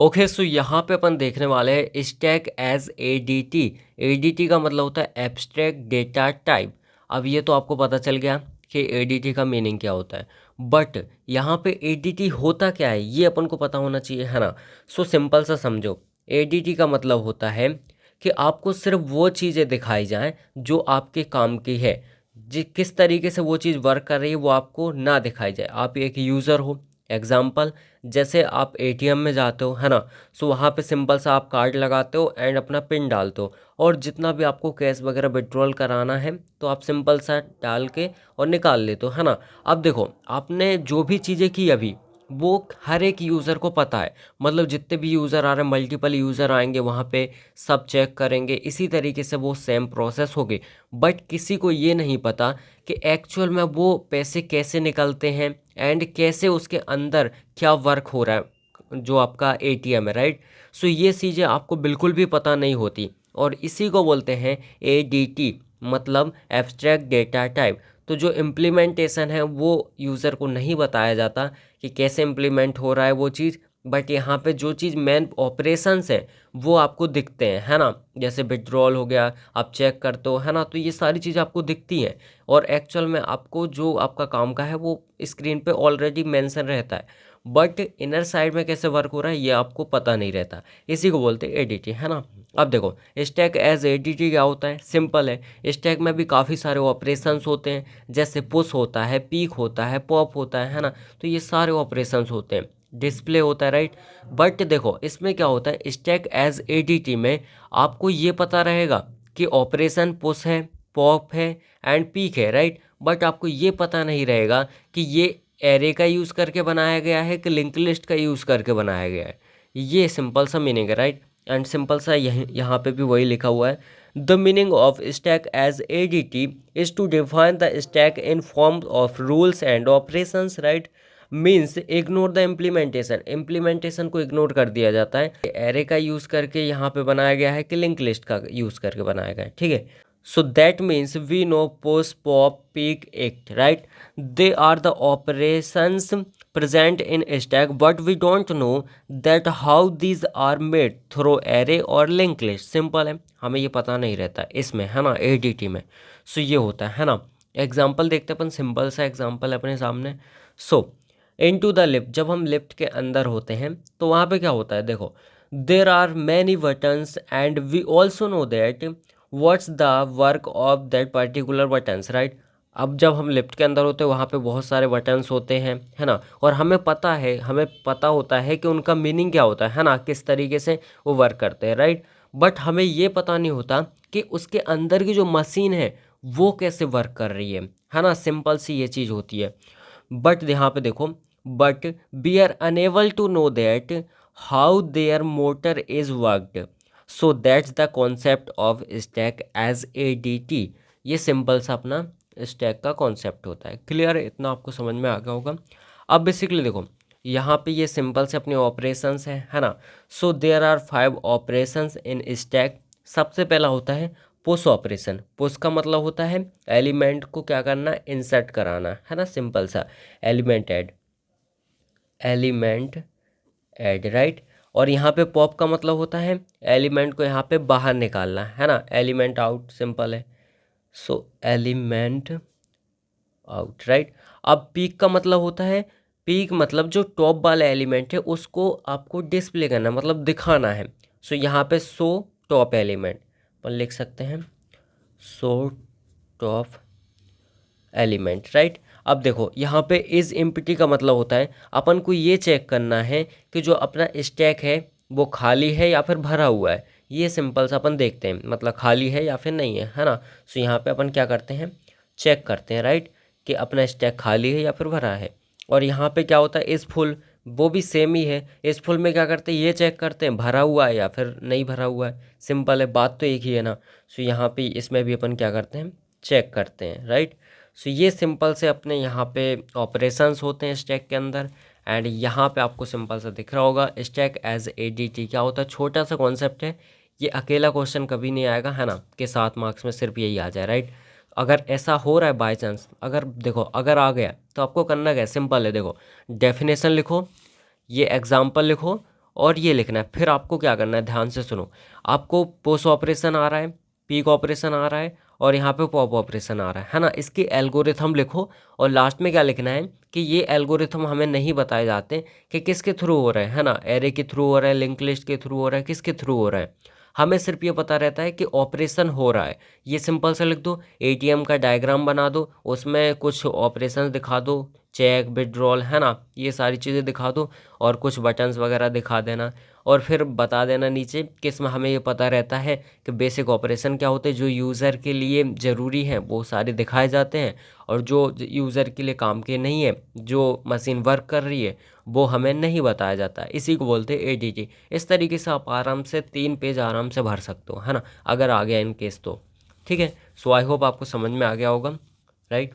Okay, सो यहाँ पे अपन देखने वाले हैं स्टैक एज एडीटी। एडीटी का मतलब होता है एब्स्ट्रैक्ट डेटा टाइप। अब ये तो आपको पता चल गया कि एडीटी का मीनिंग क्या होता है, बट यहाँ पे एडीटी होता क्या है ये अपन को पता होना चाहिए, है ना। सो सिंपल सा समझो, एडीटी का मतलब होता है कि आपको सिर्फ वो चीज़ें दिखाई जाएं जो आपके काम की है। किस तरीके से वो चीज़ वर्क कर रही है वो आपको ना दिखाई जाए। आप एक यूज़र हो, एग्जाम्पल जैसे आप एटीएम में जाते हो, है ना। सो वहाँ पे सिंपल सा आप कार्ड लगाते हो एंड अपना पिन डालते हो, और जितना भी आपको कैश वगैरह विड्रॉल कराना है तो आप सिंपल सा डाल के और निकाल लेते हो, है ना। अब देखो, आपने जो भी चीज़ें की अभी वो हर एक यूज़र को पता है। मतलब जितने भी यूज़र आ रहे हैं, मल्टीपल यूज़र आएंगे वहाँ पे, सब चेक करेंगे, इसी तरीके से वो सेम प्रोसेस होगी। बट किसी को ये नहीं पता कि एक्चुअल में वो पैसे कैसे निकलते हैं एंड कैसे उसके अंदर क्या वर्क हो रहा है जो आपका एटीएम है, राइट। सो ये चीज़ें आपको बिल्कुल भी पता नहीं होती, और इसी को बोलते हैं एडीटी, मतलब एब्स्ट्रैक्ट डेटा टाइप। तो जो इम्प्लीमेंटेशन है वो यूज़र को नहीं बताया जाता कि कैसे इम्प्लीमेंट हो रहा है वो चीज़, बट यहाँ पे जो चीज़ मेन ऑपरेशंस है वो आपको दिखते हैं, है ना। जैसे विड्रॉल हो गया, आप चेक करते हो, है ना, तो ये सारी चीज़ें आपको दिखती हैं, और एक्चुअल में आपको जो आपका काम का है वो स्क्रीन पे ऑलरेडी मेंशन रहता है, बट इनर साइड में कैसे वर्क हो रहा है ये आपको पता नहीं रहता। इसी को बोलते हैं एडीटी, है ना। अब देखो, स्टैक एज एडीटी क्या होता है, सिंपल है। स्टैक में भी काफ़ी सारे ऑपरेशंस होते हैं, जैसे पुश होता है, पीक होता है, पॉप होता है ना। तो ये सारे ऑपरेशंस होते हैं, डिस्प्ले होता है, राइट। बट देखो इसमें क्या होता है, स्टैक एज एडीटी में आपको ये पता रहेगा कि ऑपरेशन पुश है, पॉप है एंड पीक है, राइट। बट आपको ये पता नहीं रहेगा कि ये एरे का यूज़ करके बनाया गया है कि लिंक लिस्ट का यूज़ करके बनाया गया है। ये सिंपल सा मीनिंग है, राइट। एंड सिंपल सा यहाँ पे भी वही लिखा हुआ है, the meaning of stack as ADT is to define the stack in form of rules and operations, right. Means ignore the implementation को इग्नोर कर दिया जाता है। एरे का यूज़ करके यहाँ पे बनाया गया है कि लिंक लिस्ट का यूज़ करके बनाया गया है, ठीक है। So that means we know post, pop, peak, act, right? They are the operations present in stack, but we don't know that how these are made through array or linked list. Simple है, हमें ये पता नहीं रहता इसमें, है ना, ADT में। सो ये होता है ना। एग्जाम्पल देखते हैं अपन, सिंपल सा एग्जाम्पल है अपने सामने। सो इनटू द लिफ्ट, जब हम लिफ्ट के अंदर होते हैं तो वहाँ पे क्या होता है, देखो, there are many buttons and we also know that what's the work of that particular buttons, right. अब जब हम लिफ्ट के अंदर होते हैं वहाँ पे बहुत सारे बटन्स होते हैं, है ना, और हमें पता होता है कि उनका मीनिंग क्या होता है ना, किस तरीके से वो वर्क करते हैं, राइट। बट हमें ये पता नहीं होता कि उसके अंदर की जो मशीन है वो कैसे वर्क कर रही है ना। सिंपल सी ये चीज़ होती है। बट यहाँ पे देखो, but we are unable to know that how their motor is worked, so that's the concept of stack as A D T. ये सिंपल सा अपना स्टैक का कॉन्सेप्ट होता है। क्लियर है, इतना आपको समझ में आ गया होगा। अब बेसिकली देखो, यहाँ पे ये सिंपल से अपने ऑपरेशंस हैं, है ना। So there are 5 operations in stack. सबसे पहला होता है पुश ऑपरेशन। पुश का मतलब होता है एलिमेंट को क्या करना, इंसर्ट कराना, है ना, सिंपल सा। Element add right. और यहाँ पे पॉप का मतलब होता है एलिमेंट को यहाँ पे बाहर निकालना, है ना, एलिमेंट आउट, सिंपल है। सो एलिमेंट आउट, राइट। अब पीक का मतलब होता है, पीक मतलब जो टॉप वाला एलिमेंट है उसको आपको डिस्प्ले करना, मतलब दिखाना है। सो यहाँ पे शो टॉप एलिमेंट अपन लिख सकते हैं, शो टॉप एलिमेंट, राइट। अब देखो यहाँ पे इज एम्प्टी का मतलब होता है अपन को ये चेक करना है कि जो अपना स्टैक है वो खाली है या फिर भरा हुआ है। ये सिंपल सा अपन देखते हैं, मतलब खाली है या फिर नहीं है ना। सो यहाँ पे अपन क्या करते हैं, चेक करते हैं, राइट, कि अपना स्टैक खाली है या फिर भरा है। और यहाँ पे क्या होता है, इज फुल, वो भी सेम ही है। इस फुल में क्या करते हैं, ये चेक करते हैं भरा हुआ है या फिर नहीं भरा हुआ है। सिंपल है, बात तो एक ही है ना। सो यहाँ पे इसमें भी अपन क्या करते हैं, चेक करते हैं, राइट। सो ये सिंपल से अपने यहाँ पे ऑपरेशंस होते हैं स्टैक के अंदर। एंड यहाँ पे आपको सिंपल सा दिख रहा होगा स्टैक एज एडीटी क्या होता है। छोटा सा कॉन्सेप्ट है, ये अकेला क्वेश्चन कभी नहीं आएगा, है ना, कि 7 मार्क्स में सिर्फ यही आ जाए, राइट। अगर ऐसा हो रहा है बाय चांस, अगर देखो अगर आ गया तो आपको करना क्या है, सिंपल है, देखो डेफिनेशन लिखो, ये एग्जाम्पल लिखो, और ये लिखना है। फिर आपको क्या करना है, ध्यान से सुनो। आपको पोस्ट ऑपरेशन आ रहा है, पीक ऑपरेशन आ रहा है और यहाँ पे पॉप ऑपरेशन आ रहा है ना। इसकी एल्गोरिथम लिखो और लास्ट में क्या लिखना है कि ये एल्गोरिथम हमें नहीं बताए जाते कि किसके थ्रू हो रहे हैं, है ना। एरे के थ्रू हो रहा है, लिंक लिस्ट के थ्रू हो रहा है, किसके थ्रू हो रहा है। हमें सिर्फ ये पता रहता है कि ऑपरेशन हो रहा है। ये सिंपल से लिख दो, एटीएम का डायग्राम बना दो, उसमें कुछ ऑपरेशन दिखा दो, चेक, विड्रॉल, है ना, ये सारी चीज़ें दिखा दो और कुछ बटन्स वगैरह दिखा देना। और फिर बता देना नीचे कि इसमें हमें ये पता रहता है कि बेसिक ऑपरेशन क्या होते हैं, जो यूज़र के लिए ज़रूरी हैं वो सारे दिखाए जाते हैं, और जो यूज़र के लिए काम के नहीं है, जो मशीन वर्क कर रही है, वो हमें नहीं बताया जाता है। इसी को बोलते हैं एडीटी। इस तरीके से आप आराम से 3 पेज आराम से भर सकते हो, है ना, अगर आ गया इन केस तो। ठीक है, सो आई होप आपको समझ में आ गया होगा, राइट।